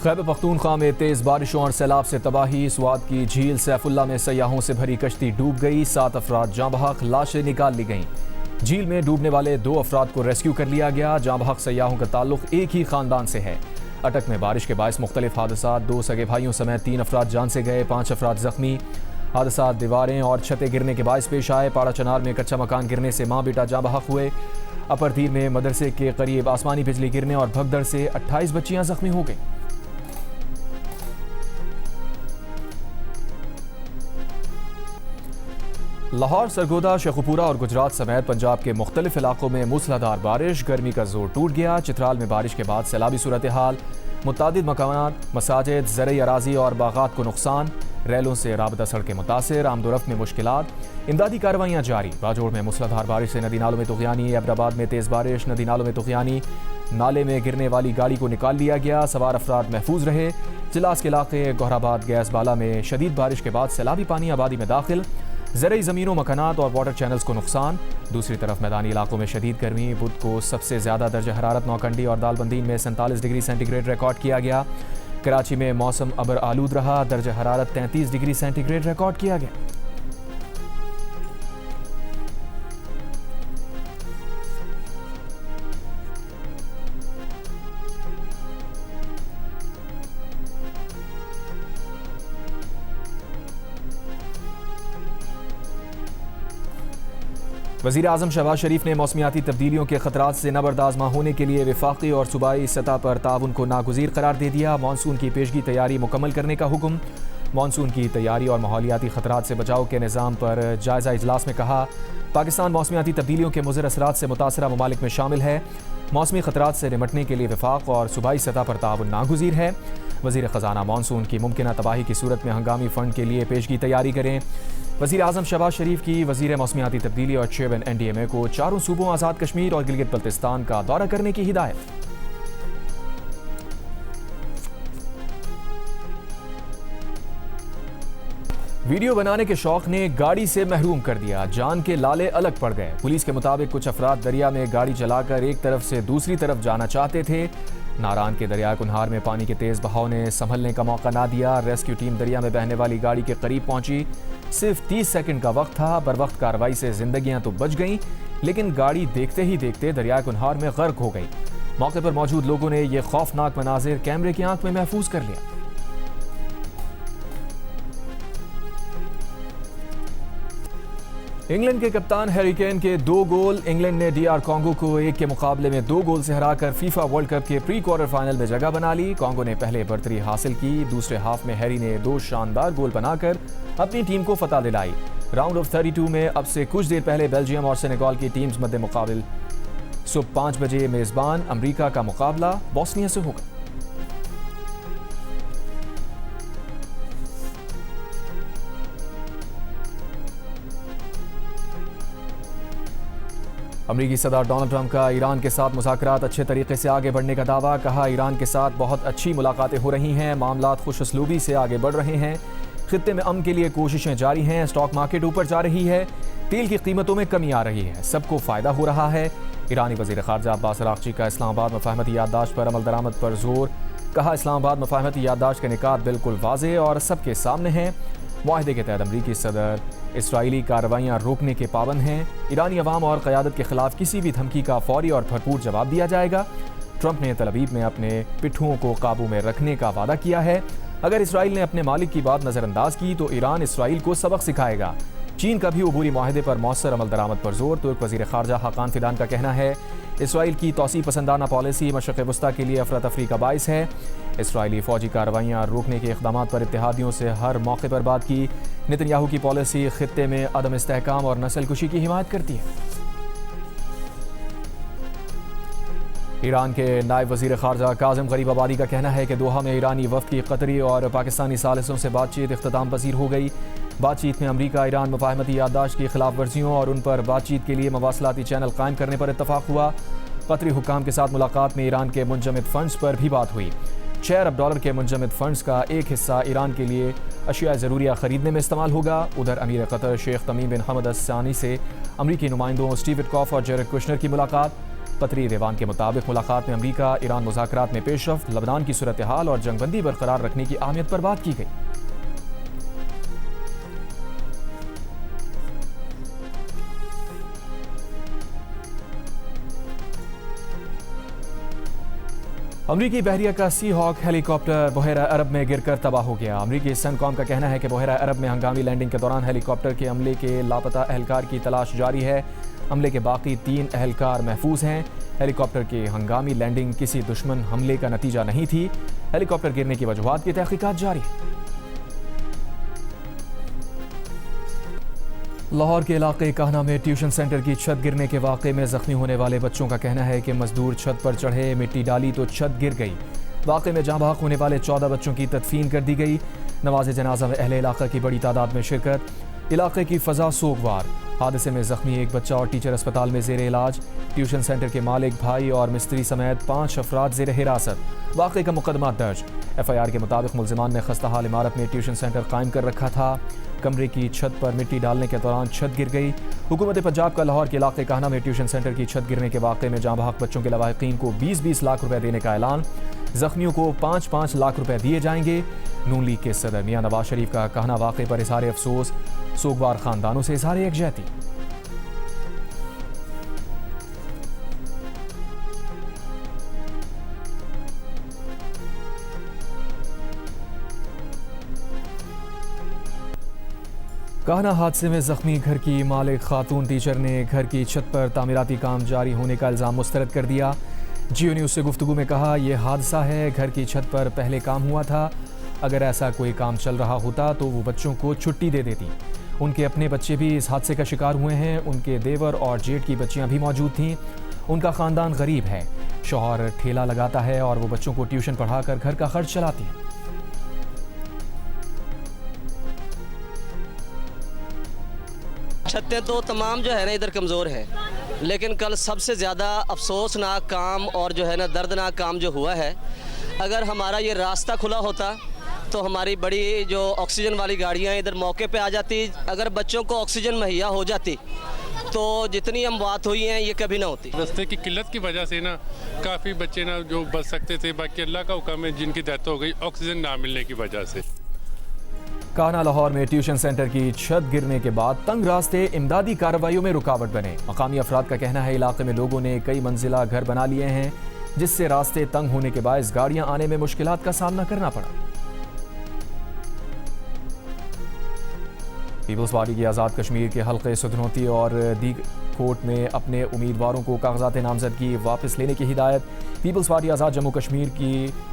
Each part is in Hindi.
खैबर पख्तूनख्वा में तेज़ बारिशों और सैलाब से तबाही। स्वात की झील सैफुल्ला में सयाहों से भरी कश्ती डूब गई। 7 अफराद जाँ बहक, लाशें निकाल ली गईं। झील में डूबने वाले 2 अफराद को रेस्क्यू कर लिया गया। जाँ बहक सयाहों का ताल्लुक एक ही खानदान से है। अटक में बारिश के बायस मुख्तलिफ हादसा। 2 सगे भाइयों समेत 3 अफराद जान से गए, 5 अफराद जख्मी। हादसा दीवारें और छतें गिरने के बायस पेश आए। पाड़ा चनार में कच्चा मकान गिरने से माँ बेटा जाँ बहक हुए। अपरदीर में मदरसे के करीब आसमानी बिजली गिरने और भगदड़ से 28 बच्चियां जख्मी हो गईं। लाहौर, सरगोदा, शेखुपुरा और गुजरात समेत पंजाब के मुख्तलिफ इलाकों में मूसलाधार बारिश। गर्मी का जोर टूट गया। चित्राल में बारिश के बाद सैलाबी सूरत हाल। मुतादिद मकानात, मसाजिद, ज़रई अराजी और बागात को नुकसान। रैलों से राबता सड़कें मुतासिर। आमदोरफ्त में मुश्किलात। इमदादी कार्रवाइयाँ जारी। बाजोड़ में मूसलाधार बारिश से नदी नालों में तुग़यानी। एबराबाद में तेज़ बारिश, नदी नालों में तुग़यानी। नाले में गिरने वाली गाड़ी को निकाल लिया गया। सवार अफराद महफूज रहे। जिलास के इलाके गोहराबाद गैस बाला में शदीद बारिश के बाद सैलाबी पानी आबादी में दाखिल। ज़रई ज़मीनों, मकानात और वाटर चैनल्स को नुकसान। दूसरी तरफ मैदानी इलाकों में शदीद गर्मी। बुध को सबसे ज़्यादा दर्जा हरारत नौकंडी और दालबंदीन में 47 डिग्री सेंटीग्रेड रिकॉर्ड किया गया। कराची में मौसम अबर आलूद रहा। दर्जा हरारत 33 डिग्री सेंटीग्रेड रिकॉर्ड किया गया। वज़ीर आज़म शहबाज शरीफ ने मौसमियाती तब्दीलियों के खतरात से नबरदाज न होने के लिए वफाकी और सूबाई सतह पर ताउन को नागुज़ीर करार दे दिया। मानसून की पेशगी तैयारी मुकम्मल करने का हुक्म। मानसून की तैयारी और माहौलियाती खतरात से बचाव के निज़ाम पर जायज़ा इजलास में कहा, पाकिस्तान मौसमियाती तब्दीलियों के मुज़र असरात से मुतासरा ममालिक में शामिल है। मौसमी खतरात से निपटने के लिए वफाक और सूबाई सतह पर ताउन नागुज़ीर है। वज़ीर ख़जाना मानसून की मुमकिना तबाही की सूरत में हंगामी फ़ंड के लिए पेशगी तैयारी करें। वज़ीर आज़म शहबाज शरीफ की वज़ीर मौसमियाती तब्दीली और चेयरमैन NDMA को 4 सूबों आज़ाद कश्मीर और गिलगित बल्तिस्तान का दौरा करने की हिदायत। वीडियो बनाने के शौक ने गाड़ी से महरूम कर दिया। जान के लाले अलग पड़ गए। पुलिस के मुताबिक कुछ अफराद दरिया में गाड़ी चलाकर एक तरफ से दूसरी तरफ जाना चाहते थे। नारान के दरिया कुन्हार में पानी के तेज बहाव ने संभलने का मौका ना दिया। रेस्क्यू टीम दरिया में बहने वाली गाड़ी के करीब पहुंची। सिर्फ 30 सेकंड का वक्त था। बर वक्त कार्रवाई से जिंदगियां तो बच गईं, लेकिन गाड़ी देखते ही देखते दरिया कुन्हार में गर्क हो गई। मौके पर मौजूद लोगों ने यह खौफनाक मनाजिर कैमरे की आंख में महफूज कर लिया। इंग्लैंड के कप्तान हैरी केन के 2 गोल। इंग्लैंड ने DR कॉन्गो को 1 के मुकाबले में 2 गोल से हराकर फीफा वर्ल्ड कप के प्री क्वार्टर फाइनल में जगह बना ली। कॉन्गो ने पहले बर्तरी हासिल की। दूसरे हाफ में हैरी ने 2 शानदार गोल बनाकर अपनी टीम को फतह दिलाई। राउंड ऑफ 32 में अब से कुछ देर पहले बेल्जियम और सेनेगल की टीम्स मध्य मुकाबिल। सुबह 5 बजे मेजबान अमरीका का मुकाबला बोस्निया से होगा। अमरीकी सदर डोनाल्ड ट्रंप का ईरान के साथ मुज़ाकरात अच्छे तरीके से आगे बढ़ने का दावा। कहा, ईरान के साथ बहुत अच्छी मुलाकातें हो रही हैं। मामलात खुशउस्लूबी से आगे बढ़ रहे हैं। खित्ते में अमन के लिए कोशिशें जारी हैं। स्टॉक मार्केट ऊपर जा रही है। तेल की कीमतों में कमी आ रही है। सबको फ़ायदा हो रहा है। ईरानी वज़ीर ख़ारजा अब्बास अराग़ची का इस्लामाबाद मफ़ाहमती याददाश्त पर अमल दरामद पर जोर। कहा, इस्लामाबाद मफ़ाहमती याददाश्त के निकात बिल्कुल वाज़ेह और सबके सामने हैं। मुआहदे के तहत अमरीकी सदर इसराइली कार्रवाइयाँ रोकने के पाबंद हैं। ईरानी अवाम और क़यादत के खिलाफ किसी भी धमकी का फौरी और भरपूर जवाब दिया जाएगा। ट्रंप ने तल अवीव में अपने पिट्ठुओं को काबू में रखने का वादा किया है। अगर इसराइल ने अपने मालिक की बात नज़रअंदाज की तो ईरान इसराइल को सबक सिखाएगा। चीन का भी अबूरी मुआहदे पर मौसर अमल दरामद पर जोर। तुर्क वज़ीर ख़ारजा हाकान फिदान का कहना है, इसराइल की तौसी पसंदाना पॉलिसी मशरक़ वस्ता के लिए अफरा तफरी का बाइस है। इसराइली फ़ौजी कार्रवाइयाँ रोकने के इक़दामात पर इत्तेहादियों से हर मौके पर बात की। नेतन्याहू की पॉलिसी खित्ते में अदम इस्तेहकाम और नस्लकुशी की हिमायत करती है। ईरान के नायब वज़ीर ख़ारजा काज़िम गरीबाबादी का कहना है कि दोहा में ईरानी वफ़द की कतरी और पाकिस्तानी सालिसों से बातचीत इख्तिताम पज़ीर हो गई। बातचीत में अमरीका ईरान मफ़ाहमती याददाश्त की खिलाफ वर्जियों और उन पर बातचीत के लिए मवासलाती चैनल कायम करने पर इत्तफ़ाक़ हुआ। कतरी हुक्काम के साथ मुलाकात में ईरान के मुंजमद फ़ंड्स पर भी बात हुई। $6 अरब के मुंजमद फ़ंड्स का एक हिस्सा ईरान के लिए अशिया ज़रूरिया ख़रीदने में इस्तेमाल होगा। उधर अमीर क़तर शेख तमीम बिन हमद अल सानी से अमरीकी नुमाइंदों स्टीव विटकॉफ और जेरेड कुशनर की मुलाकात। पतरी रेवान के मुताबिक मुलाकात में अमरीका ईरान मुज़ाकरात में पेशरफ्त, लबनान की सूरत हाल और जंगबंदी बरकरार रखने की अहमियत पर बात की गई। अमरीकी बहरिया का सी हॉक हेलीकॉप्टर बहरा अरब में गिरकर तबाह हो गया। अमरीकी सनकॉम का कहना है कि बहरा अरब में हंगामी लैंडिंग के दौरान हेलीकॉप्टर के अमले के लापता अहलकार की तलाश जारी है। अमले के बाकी 3 अहलकार महफूज हैं। हेलीकॉप्टर की हंगामी लैंडिंग किसी दुश्मन हमले का नतीजा नहीं थी। हेलीकॉप्टर गिरने की वजूहात की तहकीकात जारी है। लाहौर के इलाके काहना में ट्यूशन सेंटर की छत गिरने के वाक़े में ज़ख्मी होने वाले बच्चों का कहना है कि मजदूर छत पर चढ़े, मिट्टी डाली तो छत गिर गई। वाक़े में जाँ बहक होने वाले 14 बच्चों की तदफीन कर दी गई। नमाज जनाजा में अहले इलाका की बड़ी तादाद में शिरकत। इलाके की फ़ज़ा सोगवार। हादसे में ज़ख्मी एक बच्चा और टीचर अस्पताल में ज़ेर इलाज। ट्यूशन सेंटर के मालिक, भाई और मिस्त्री समेत 5 अफराद ज़ेर हिरासत। वाक़े का मुकदमा दर्ज। FIR के मुताबिक मुल्ज़िमान ने खस्ताहाल इमारत में ट्यूशन सेंटर कायम कर रखा था। कमरे की छत पर मिट्टी डालने के दौरान छत गिर गई। हुकूमत पंजाब का लाहौर के इलाके काहना में ट्यूशन सेंटर की छत गिरने के वाक़े में जाँ बहक बच्चों के लवाहिकीन को 20-20 लाख रुपए देने का ऐलान। ज़ख्मियों को 5-5 लाख रुपए दिए जाएंगे। नून लीग के सदर मियां नवाज शरीफ का कहना वाक़े पर इज़हार अफसोस, सोगवार ख़ानदानों से इज़हार यकजहती। काहना हादसे में जख्मी घर की मालिक खातून टीचर ने घर की छत पर तामीराती काम जारी होने का इल्ज़ाम मुस्तरद कर दिया। जियो न्यूज़ से गुफ्तगू में कहा, यह हादसा है, घर की छत पर पहले काम हुआ था। अगर ऐसा कोई काम चल रहा होता तो वो बच्चों को छुट्टी दे देती। उनके अपने बच्चे भी इस हादसे का शिकार हुए हैं। उनके देवर और जेठ की बच्चियां भी मौजूद थीं। उनका ख़ानदान गरीब है। शौहर ठेला लगाता है और वो बच्चों को ट्यूशन पढ़ाकर घर का खर्च चलाती है। छतें तो तमाम जो है ना इधर कमज़ोर है, लेकिन कल सबसे ज़्यादा अफसोसनाक काम और जो है ना दर्दनाक काम जो हुआ है, अगर हमारा ये रास्ता खुला होता तो हमारी बड़ी जो ऑक्सीजन वाली गाड़ियाँ इधर मौके पे आ जाती। अगर बच्चों को ऑक्सीजन मुहैया हो जाती तो जितनी हम बात हुई हैं ये कभी ना होती। रास्ते की किल्लत की वजह से ना काफ़ी बच्चे ना जो बच सकते थे, बाकी अल्लाह का हुक्म है जिनकी डेथ हो गई ऑक्सीजन ना मिलने की वजह से। काहना लाहौर में ट्यूशन सेंटर की छत गिरने के बाद तंग रास्ते इमदादी कार्रवाइयों में रुकावट बने। मकामी अफराद का कहना है इलाके में लोगों ने कई मंजिला घर बना लिए हैं, जिससे रास्ते तंग होने के बायस गाड़ियां आने में मुश्किलात का सामना करना पड़ा। पीपल्स पार्टी की आज़ाद कश्मीर के हल्के सुधनौती और दीग कोर्ट में अपने उम्मीदवारों को कागजात नामजदगी वापस लेने की हिदायत। पीपल्स पार्टी आज़ाद जम्मू कश्मीर की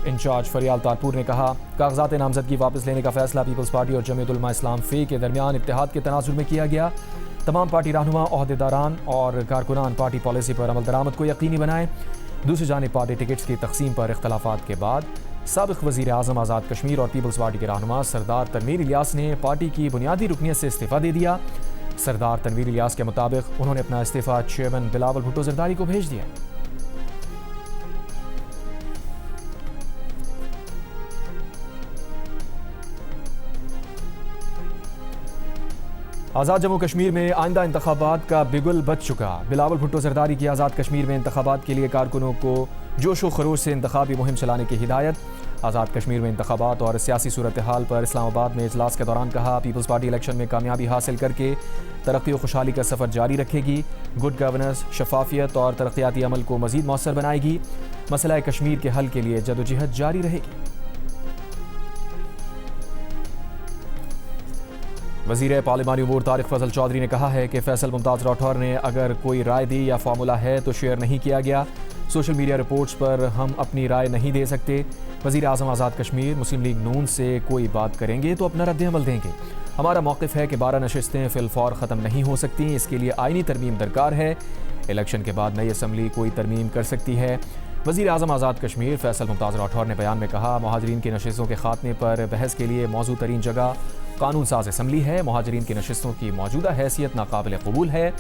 इंचार्ज फरियाल तारपुर ने कहा, कागजात नामजदगी वापस लेने का फैसला पीपल्स पार्टी और जमीयत उलमा इस्लाम फ़े के दरमियान इत्तेहाद के तनाजुर में किया गया। तमाम पार्टी रहनुमा, ओहदेदारान और कारकुनान पार्टी पॉलिसी पर अमल दरामद को यकीनी बनाएं। दूसरी जानिब पार्टी टिकट्स की तकसीम पर इख्तलाफात के बाद साबिक़ वज़ीर आज़म आज़ाद कश्मीर और पीपल्स पार्टी के रहनुमा सरदार तनवीर इलियास ने पार्टी की बुनियादी रुकनियत से इस्तीफ़ा दे दिया। सरदार तनवीर इलियास के मुताबिक उन्होंने अपना इस्तीफ़ा चेयरमैन बिलावल भुट्टो ज़रदारी को भेज दिया। आज़ाद जम्मू कश्मीर में आइंदा इंतखाबात का बिगुल बज चुका। बिलावल भुट्टो ज़रदारी की आज़ाद कश्मीर में इंतखाबात के लिए कारकुनों को जोश व खरोश से इंतखाबी मुहिम चलाने की हिदायत। आज़ाद कश्मीर में इंतखाबात और सियासी सूरत हाल पर इस्लामाबाद में इजलास के दौरान कहा, पीपल्स पार्टी इलेक्शन में कामयाबी हासिल करके तरक्की व खुशहाली का सफ़र जारी रखेगी। गुड गवर्नेंस, शफाफियत और तरक्याती अमल को मज़ीद मौसर बनाएगी। मसला कश्मीर के हल के लिए जदोजहद जारी रहेगी। वज़ीर पार्लिमानी उमूर तारिक फजल चौधरी ने कहा है कि फैसल मुमताज़ राठौर ने अगर कोई राय दी या फार्मूला है तो शेयर नहीं किया गया। सोशल मीडिया रिपोर्ट्स पर हम अपनी राय नहीं दे सकते। वज़ीर आज़म आज़ाद कश्मीर मुस्लिम लीग नून से कोई बात करेंगे तो अपना रद्द अमल देंगे। हमारा मौक़िफ़ है कि 12 नशिस्तें फ़िलफ़ौर ख़त्म नहीं हो सकती, इसके लिए आइनी तरमीम दरकार है। इलेक्शन के बाद नई असम्बली कोई तरमीम कर सकती है। वज़ीर आज़म आज़ाद कश्मीर फैसल मुमताज़ राठौर ने बयान में कहा, महाजरीन की नशिस्तों के खात्मे पर बहस के लिए मौजूद तरीन जगह कानून साज असम्बली है। महाजरीन की नशिस्तों की मौजूदा हैसियत नाकाबिल कबूल है।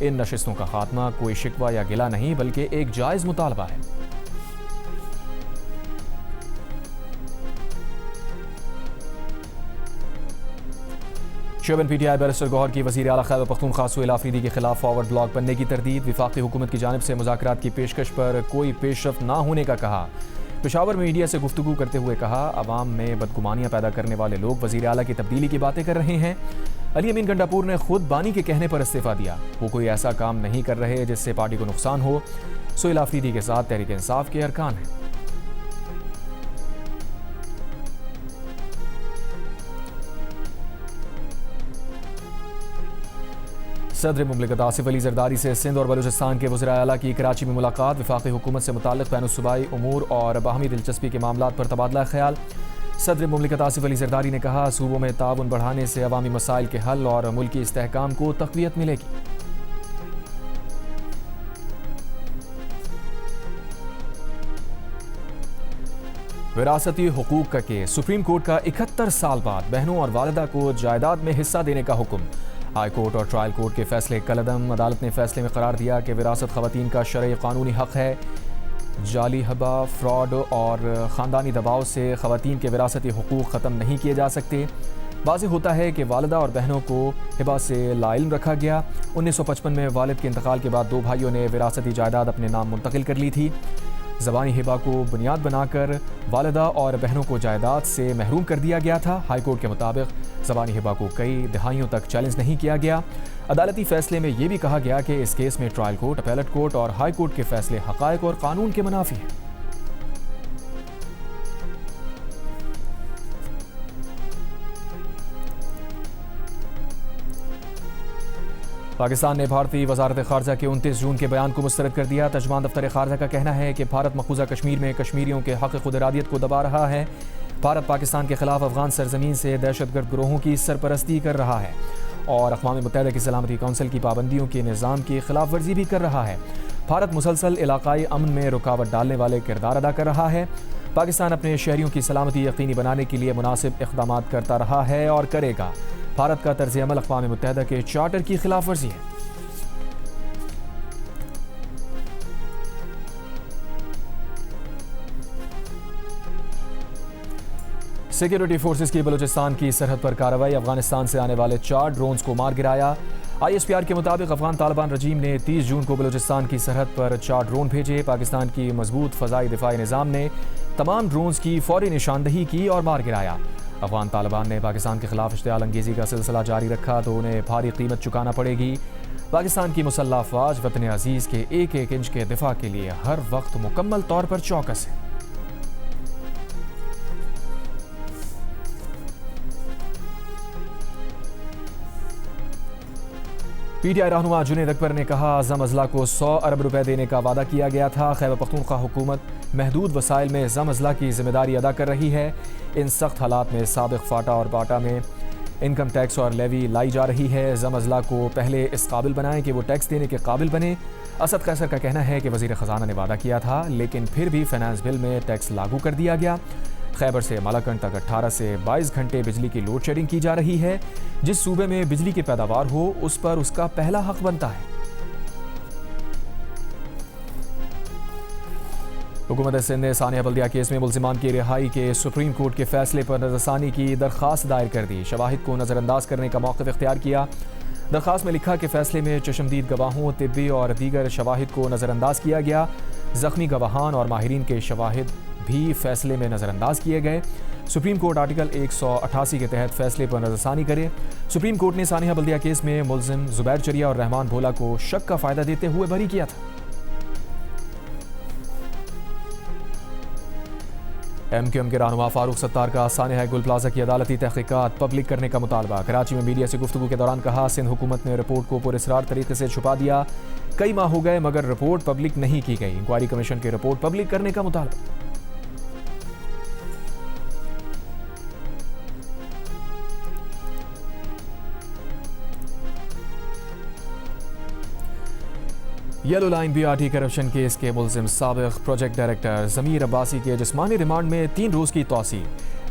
इन नशिस्तों का खात्मा कोई शिकवा या गिला नहीं बल्कि एक जायज़ मुतालबा है। शोबन PTI बैरिस्टर गौहर की वज़ीर आला खैबर पख्तूनख्वा सुहेल आफरीदी के खिलाफ फॉरवर्ड ब्लॉक बनने की तरदीद। वफाकी हुकूमत की जानिब से मुज़ाकरात की पेशकश पर कोई पेशरफ्त ना होने का कहा। पेशावर में मीडिया से गुफ्तगू करते हुए कहा, अवाम में बदगुमानियाँ पैदा करने वाले लोग वज़ीर आला की तब्दीली की बातें कर रहे हैं। अली अमीन गंडापुर ने खुद बानी के कहने पर इस्तीफ़ा दिया। वो कोई ऐसा काम नहीं कर रहे जिससे पार्टी को नुकसान हो। सुहेल आफरीदी के साथ तहरीक इंसाफ के अरकान हैं। सदर मुमलिकत आसिफ अली जरदारी से सिंध और बलूचिस्तान के वज़ीर आला की कराची में मुलाकात। वफाकी हुकूमत से मुताल्लिक़ बैनुस्सूबाई उमूर और बाहमी दिलचस्पी के मामलात पर तबादला ख्याल। सदर मुमलिकत आसिफ अली जरदारी ने कहा, सूबों में ताउन बढ़ाने से अवामी मसाइल के हल और मुल्की इस्तेहकाम को तक़वियत मिलेगी। विरासती हुकूक का केस। सुप्रीम कोर्ट का 71 साल बाद बहनों और वालिदा को जायदाद में हिस्सा देने का हुक्म। हाई कोर्ट और ट्रायल कोर्ट के फैसले कलअदम। अदालत ने फैसले में करार दिया कि विरासत ख़वातीन का शरई कानूनी हक़ है। जाली हबा, फ्रॉड और ख़ानदानी दबाव से ख़वातीन के विरासती हुकूक ख़त्म नहीं किए जा सकते। वाज़ेह होता है कि वालिदा और बहनों को हिबा से लाइल्म रखा गया। 1955 में वालिद के इंतकाल के बाद दो भाइयों ने विरासती जायदाद अपने नाम मुंतकिल कर ली थी। ज़बानी हिबा को बुनियाद बनाकर वालिदा और बहनों को जायदाद से महरूम कर दिया गया था। हाई कोर्ट के मुताबिक ज़बानी हिबा को कई दहाइयों तक चैलेंज नहीं किया गया। अदालती फैसले में यह भी कहा गया कि इस केस में ट्रायल कोर्ट, अपीलेट कोर्ट और हाई कोर्ट के फैसले हक़ाइक़ और कानून के मुनाफी हैं। पाकिस्तान ने भारतीय वज़ारत ख़ारजा के 29 जून के बयान को मुस्तरद कर दिया। तर्जुमान दफ्तर ख़ारजा का कहना है कि भारत मक़बूज़ा कश्मीर में कश्मीरियों के हक़ खुद इरादियत को दबा रहा है। भारत पाकिस्तान के खिलाफ अफ़गान सरजमीन से दहशतगर्द ग्रोहों की सरपरस्ती कर रहा है और अक़वाम मुत्तहिदा की सलामती कौंसिल की पाबंदियों के निज़ाम की खिलाफ वर्जी भी कर रहा है। भारत मुसलसल इलाक़ाई अमन में रुकावट डालने वाले किरदार अदा कर रहा है। पाकिस्तान अपने शहरियों की सलामती यकीनी बनाने के लिए मुनासिब इक़दाम करता रहा है और करेगा। भारत का तर्ज़ अमल अक़वाम मुत्तहिदा के चार्टर की खिलाफ वर्जी है। सिक्योरिटी फोर्सेस की बलूचिस्तान की सरहद पर कार्रवाई। अफगानिस्तान से आने वाले 4 ड्रोन्स को मार गिराया। ISPR के मुताबिक अफगान तालिबान रजीम ने 30 जून को बलूचिस्तान की सरहद पर 4 ड्रोन भेजे। पाकिस्तान की मजबूत फ़ज़ाई दिफाई निज़ाम ने तमाम ड्रोन्स की फौरी निशानदही की और मार गिराया। अफगान तालिबान ने पाकिस्तान के खिलाफ इश्तियाल अंगेज़ी का सिलसिला जारी रखा तो उन्हें भारी कीमत चुकाना पड़ेगी। पाकिस्तान की मुसल्लह अफ़वाज वतन अज़ीज़ के एक एक इंच के दिफा के लिए हर वक्त मुकम्मल तौर पर चौकस है। PTI रहनुमा जुनैद अकबर ने कहा, अज़म अज़ला को 100 अरब रुपए देने का वादा किया गया था। खैबर पख्तूनख्वा हुकूमत महदूद वसाइल में ज़म अज़ला की जिम्मेदारी अदा कर रही है। इन सख्त हालात में साबिक़ फाटा और बाटा में इनकम टैक्स और लेवी लाई जा रही है। ज़म अज़ला को पहले इस काबिल बनाएं कि वो टैक्स देने के काबिल बने। असद कैसर का कहना है कि वज़ीर ख़जाना ने वादा किया था लेकिन फिर भी फाइनेंस बिल में टैक्स लागू कर दिया गया। खैबर से मालाकंड तक 18 से 22 घंटे बिजली की लोड शेडिंग की जा रही है। जिस सूबे में बिजली की पैदावार हो उस पर उसका पहला हक बनता है। हुकूमत सिंध ने सानिया बल्दिया केस में मुल्जिमान की रिहाई के सुप्रीम कोर्ट के फैसले पर नज़रसानी की दरख्वास्त दायर कर दी। शवाहिद को नज़रअंदाज करने का मौक़िफ़ इख्तियार किया। दरख्वास्त में लिखा कि फैसले में चशमदीद गवाहों, तिब्बी और दीगर शवाहिद को नज़रअंदाज किया गया। ज़ख्मी गवाहान और माहिरीन के शवाहिद भी फैसले में नज़रअंदाज किए गए। सुप्रीम कोर्ट आर्टिकल 188 के तहत फैसले पर नज़रसानी करे। सुप्रीम कोर्ट ने सानिया बल्दिया केस में मुल्जिम जुबैर चरिया और रहमान भोला को शक का फ़ायदा देते हुए बरी किया था। MQM के रहनुमा फारूक सत्तार का सानिया गुल प्लाजा की अदालती तहकीकात पब्लिक करने का मुतालबा। कराची में मीडिया से गुफ्तगू के दौरान कहा, सिंध हुकूमत ने रिपोर्ट को पुरअसरार तरीके से छुपा दिया। कई माह हो गए मगर रिपोर्ट पब्लिक नहीं की गई। इंक्वायरी कमीशन की रिपोर्ट पब्लिक करने का मुतालबा। Yellow line BRT corruption case के मुल्जिम साबिक़ प्रोजेक्ट डायरेक्टर ज़मीर अब्बासी के जिस्मानी रिमांड में 3 रोज़ की तौसी।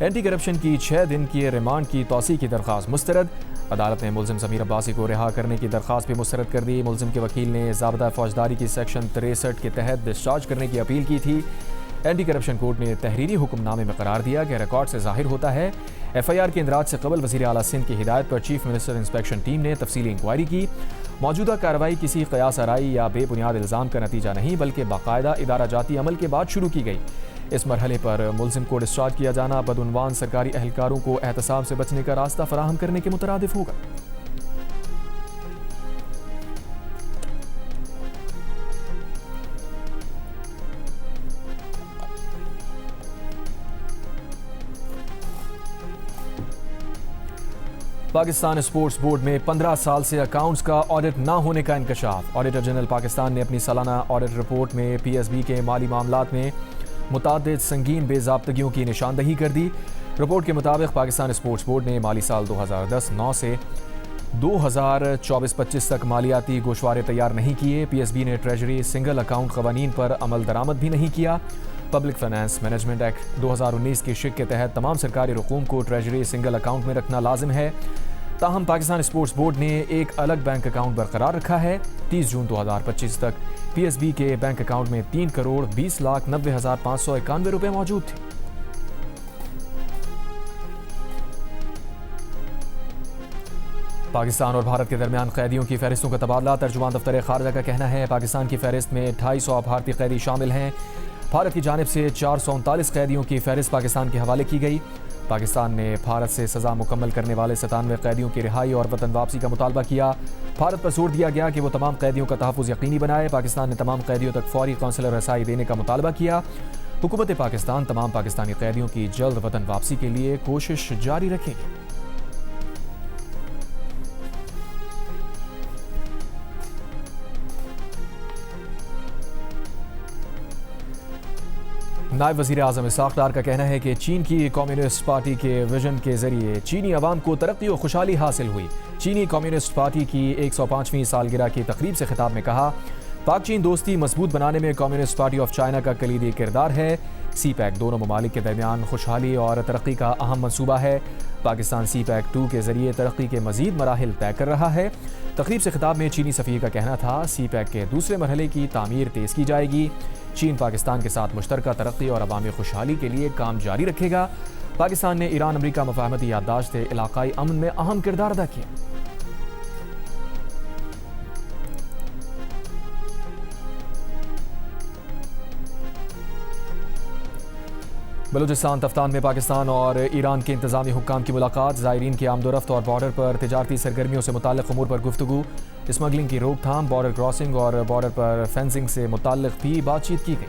एंटी करप्शन की 6 दिन की रिमांड की तौसी की दरख्वास्त मुस्तरद। अदालत ने मुल्जिम ज़मीर अब्बासी को रिहा करने की दरख्वास्त भी मुस्तरद कर दी। मुल्जिम के वकील ने ज़ाब्ता फौजदारी की सेक्शन 63 के तहत डिस्चार्ज करने की अपील की थी। एंटी करप्शन कोर्ट ने तहरीरी हुक्मनामे में करार दिया कि रिकॉर्ड से जाहिर होता है FIR के इंदराज से कबल वज़ीर आला सिंध की हिदायत पर चीफ मिनिस्टर इंस्पेक्शन टीम ने तफसीली इंक्वायरी की। मौजूदा कार्रवाई किसी क़यास आराई या बेबुनियाद इल्ज़ाम का नतीजा नहीं बल्कि बाकायदा इदारा जाती अमल के बाद शुरू की गई। इस मरहले पर मुलजिम को डिस्चार्ज किया जाना बदउनवान सरकारी अहलकारों को एहतसाब से बचने का रास्ता फराहम करने के मुतरादिफ होगा। पाकिस्तान स्पोर्ट्स बोर्ड में 15 साल से अकाउंट्स का ऑडिट न होने का इंकशाफ। ऑडिटर जनरल पाकिस्तान ने अपनी सालाना ऑडिट रिपोर्ट में PSB के माली मामलात में मुतादिद संगीन बेज़ाब्तगियों की निशानदही कर दी। रिपोर्ट के मुताबिक पाकिस्तान स्पोर्ट्स बोर्ड ने माली साल 2010-9 से 2024-25 तक मालियाती गोशवारे तैयार नहीं किए। PSB ने ट्रेजरी सिंगल अकाउंट कवानीन पर अमल दरामद भी नहीं किया। पब्लिक फाइनेंस मैनेजमेंट एक्ट 2019 की शिक के तहत तमाम सरकारी रकूम को ट्रेजरी सिंगल अकाउंट में रखना लाजिम है। ताहम पाकिस्तान स्पोर्ट्स बोर्ड ने एक अलग बैंक अकाउंट बरकरार रखा है। 30 जून 2025 तक PSB के बैंक अकाउंट में 3,20,90,591 रुपए मौजूद थे। पाकिस्तान और भारत के दरमियान कैदियों की फहरिस्तों का तबादला। तर्जुमान दफ्तर खारजा का कहना है पाकिस्तान की फहरिस्त में 250 भारतीय कैदी शामिल हैं। भारत की जानिब से 439 कैदियों की फहरिस्त पाकिस्तान के हवाले की गई। पाकिस्तान ने भारत से सज़ा मुकम्मल करने वाले 97 कैदियों की रिहाई और वतन वापसी का मुतालबा किया। भारत पर जोर दिया गया कि वो तमाम कैदियों का तहफ़्फ़ुज़ यकीनी बनाए। पाकिस्तान ने तमाम कैदियों तक फौरी कौंसलर रसाई देने का मुतालबा किया। हुकूमत पाकिस्तान तमाम पाकिस्तानी कैदियों की जल्द वतन वापसी के लिए कोशिश जारी रखेगी। नायब वज़ीर आज़म इसहाक़ डार का कहना है कि चीन की कम्युनिस्ट पार्टी के विजन के जरिए चीनी अवाम को तरक्की और खुशहाली हासिल हुई। चीनी कम्युनिस्ट पार्टी की 105वीं सालगिरह की तकरीब से खिताब में कहा, पाक चीन दोस्ती मजबूत बनाने में कम्युनिस्ट पार्टी ऑफ चाइना का कलीदी किरदार है। CPEC दोनों ममालिक के दरमियान खुशहाली और तरक्की का अहम मनसूबा है। पाकिस्तान CPEC 2 के जरिए तरक्की के मजीद मराहिल तय कर रहा है। तकरीब से खिताब में चीनी सफ़ीर का कहना था, CPEC के दूसरे मरहले की तामीर तेज़ की जाएगी। चीन पाकिस्तान के साथ मुश्तरका तरक्की और अवामी खुशहाली के लिए काम जारी रखेगा। पाकिस्तान ने ईरान अमरीका मफाहमती याददाश्त से इलाकाई अमन में अहम किरदार अदा किया। बलूचिस्तान तफ्तान में पाकिस्तान और ईरान के इंतजामी हुक्काम की मुलाकात। ज़ायरीन की आमदोरफ्त और बॉर्डर पर तिजारती सरगर्मियों से मुताल्लिक़ उमूर पर गुफ्तगू। स्मगलिंग की रोकथाम, बॉर्डर क्रॉसिंग और बॉर्डर पर फेंसिंग से मुताल्लिक़ भी बातचीत की गई।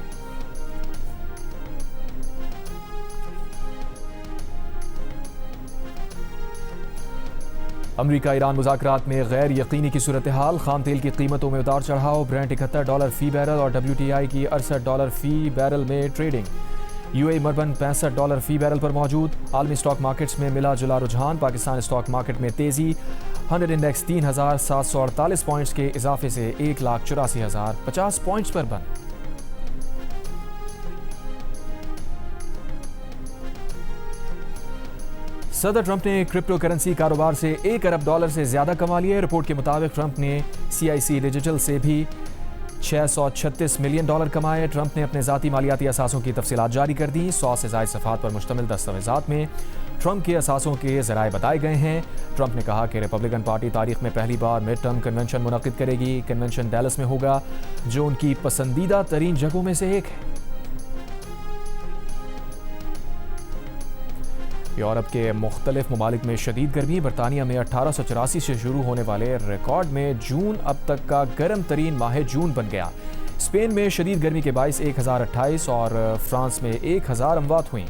अमरीका ईरान मुज़ाकरात में गैर यकीनी की सूरत हाल। खाम तेल की कीमतों में उतार चढ़ाव। ब्रेंट $71 फी बैरल और WTI की $68 फी बैरल में ट्रेडिंग। UAE मरबन $65 फी बैरल पर मौजूद। आलमी स्टॉक मार्केट्स में मिला जुला रुझान। पाकिस्तान स्टॉक मार्केट में तेजी। 100 इंडेक्स 3,748 पॉइंट्स के इजाफे से 1,84,050 पॉइंट्स पर बंद। सदर ट्रंप ने क्रिप्टो करेंसी कारोबार से $1 अरब से ज्यादा कमा लिए। रिपोर्ट के मुताबिक ट्रंप ने CIC डिजिटल से भी $636 मिलियन कमाए। ट्रंप ने अपने ज़ाती मालियाती असासों की तफसीलात जारी कर दी। 100 से ज़ायद सफ़ात पर मुश्तमिल दस्तावेज़ात में ट्रंप के असासों के ज़राए बताए गए हैं। ट्रंप ने कहा कि रिपब्लिकन पार्टी तारीख में पहली बार मिड टर्म कन्वेंशन मुनक़िद करेगी। कन्वेंशन डैलस में होगा, जो उनकी पसंदीदा तरीन जगहों में से एक है। यूरोप के मुख्तलिफ ममालिक में शदीद गर्मी। बरतानिया में 1884 से शुरू होने वाले रिकॉर्ड में जून अब तक का गर्म तरीन माह जून बन गया। स्पेन में शदीद गर्मी के बायस 1028 और फ्रांस में 1000 अमवात हुई।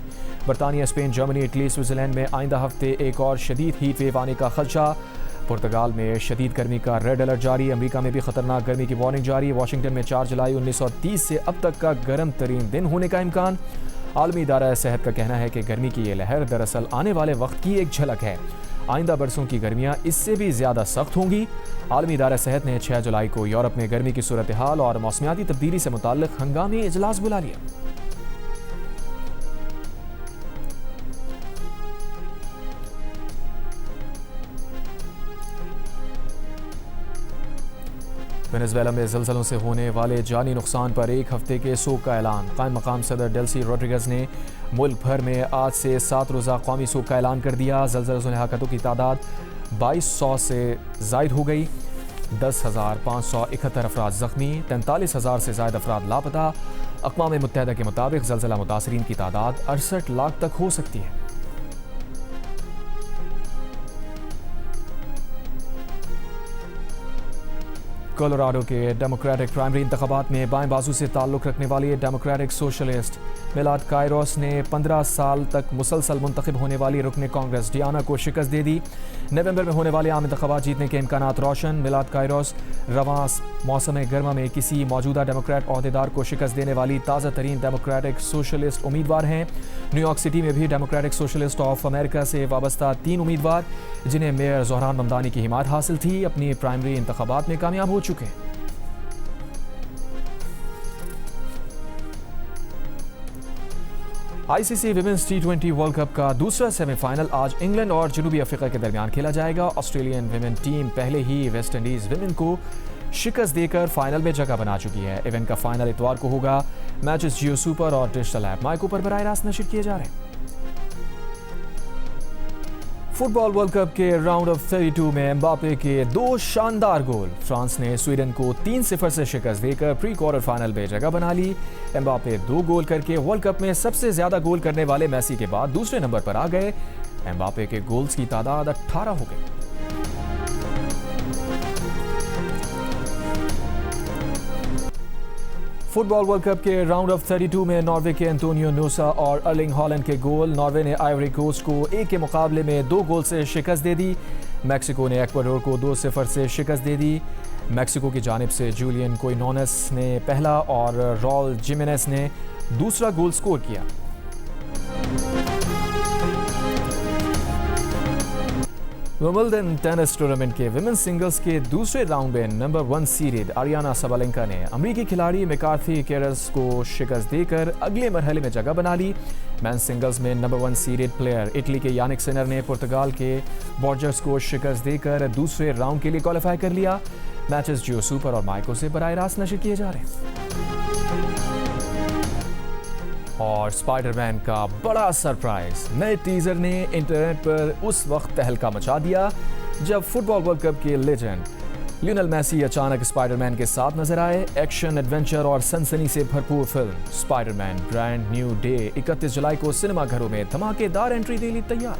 बरतानिया, स्पेन, जर्मनी, इटली, स्विट्ज़रलैंड में आइंदा हफ्ते एक और शदीद हीट वेव आने का खदशा। पुर्तगाल में शदीद गर्मी का रेड अलर्ट जारी। अमेरिका में भी खतरनाक गर्मी की वार्निंग जारी। वाशिंगटन में 4 जुलाई 1930 से अब तक का गर्म तरीन दिन होने का इम्कान। आलमी इदारा सेहत का कहना है कि गर्मी की ये लहर दरअसल आने वाले वक्त की एक झलक है। आइंदा बरसों की गर्मियां इससे भी ज़्यादा सख्त होंगी। आलमी इदारा सेहत ने 6 जुलाई को यूरोप में गर्मी की सूरत हाल और मौसमियाती तब्दीली से मुताल्लिक़ हंगामी इजलास बुला लिया। वेनेजुएला में ज़लज़लों से होने वाले जानी नुकसान पर एक हफ्ते के सोग का ऐलान। कायम मकाम सदर डेल्सी रोड्रिगेज़ ने मुल्क भर में आज से 7 रोज़ा कौमी सोग का ऐलान कर दिया। ज़लज़लों से हलाकतों की तादाद 2200 से ज़ायद हो गई। 10,571 अफराद ज़ख्मी, 43,000 से ज़ायद अफराद लापता। अक़वाम मुत्तहिदा के मुताबिक ज़लज़ला मुतासरीन की तादाद 68 लाख तक हो सकती है। कोलोराडो के डेमोक्रेटिक प्राइमरी इंतखाबात में बाएं बाजू से ताल्लुक़ रखने वाली डेमोक्रेटिक सोशलिस्ट मिलाद कायरोस ने 15 साल तक मुसलसल मुंतखब होने वाली रुकन कांग्रेस डियाना को शिकस्त दे दी। नवंबर में होने वाले आम इंतखाबात जीतने के इम्कानात रोशन। मिलाद कायरोस रवां मौसम गर्मा में किसी मौजूदा डेमोक्रेट अहदेदार को शिकस्त देने वाली ताज़ा तरीन डेमोक्रेटिक सोशलिस्ट उम्मीदवार हैं। न्यूयॉर्क सिटी में भी डेमोक्रेटिक सोशलिस्ट ऑफ अमेरिका से वाबस्ता 3 उम्मीदवार जिन्हें मेयर ज़ोहरान ममदानी की हिमायत हासिल थी, अपनी प्राइमरी इंतखाबात में कामयाब हो चुके हैं। ICC women's T20 world cup का दूसरा सेमीफाइनल आज इंग्लैंड और जनूबी अफ्रीका के दरमियान खेला जाएगा। ऑस्ट्रेलियन विमेन टीम पहले ही वेस्ट इंडीज विमेन को शिकस्त देकर फाइनल में जगह बना चुकी है। इवेंट का फाइनल इतवार को होगा। मैचेस जियो सुपर और डिजिटल ऐप माइको पर बराह रास्त नशर किए जा रहे हैं। फुटबॉल वर्ल्ड कप के राउंड ऑफ 32 में एम्बापे के 2 शानदार गोल। फ्रांस ने स्वीडन को 3-0 से शिकस्त देकर प्री क्वार्टर फाइनल में जगह बना ली। एम्बापे 2 गोल करके वर्ल्ड कप में सबसे ज्यादा गोल करने वाले मेसी के बाद दूसरे नंबर पर आ गए। एम्बापे के गोल्स की तादाद 18 हो गई। फुटबॉल वर्ल्ड कप के राउंड ऑफ 32 में नॉर्वे के एंटोनियो नोसा और अर्लिंग हॉलैंड के गोल। नॉर्वे ने आइवरी कोस्ट को 1 के मुकाबले में 2 गोल से शिकस्त दे दी। मैक्सिको ने इक्वाडोर को 2-0 से शिकस्त दे दी। मैक्सिको की जानिब से जूलियन कोइनोनेस ने पहला और रॉल जिमेनेस ने दूसरा गोल स्कोर किया। विंबलडन टेनिस टूर्नामेंट के विमेंस सिंगल्स के दूसरे राउंड में नंबर 1 सीडेड आरियाना साबालेंका ने अमेरिकी खिलाड़ी मैकार्थी केरस को शिकस्त देकर अगले मरहले में जगह बना ली। मेंस सिंगल्स में नंबर 1 सीडेड प्लेयर इटली के यानिक सिनर ने पुर्तगाल के बॉर्जर्स को शिकस्त देकर दूसरे राउंड के लिए क्वालिफाई कर लिया। मैचेस जियो सुपर और माइको से बराह रास्त नशर किए जा रहे हैं। और स्पाइडरमैन का बड़ा सरप्राइज, नए टीजर ने इंटरनेट पर उस वक्त तहलका मचा दिया जब फुटबॉल वर्ल्ड कप के लेजेंड लियोनेल मेसी अचानक स्पाइडरमैन के साथ नजर आए। एक्शन, एडवेंचर और सनसनी से भरपूर film Spiderman brand new day 31 जुलाई को सिनेमाघरों में धमाकेदार एंट्री के लिए तैयार।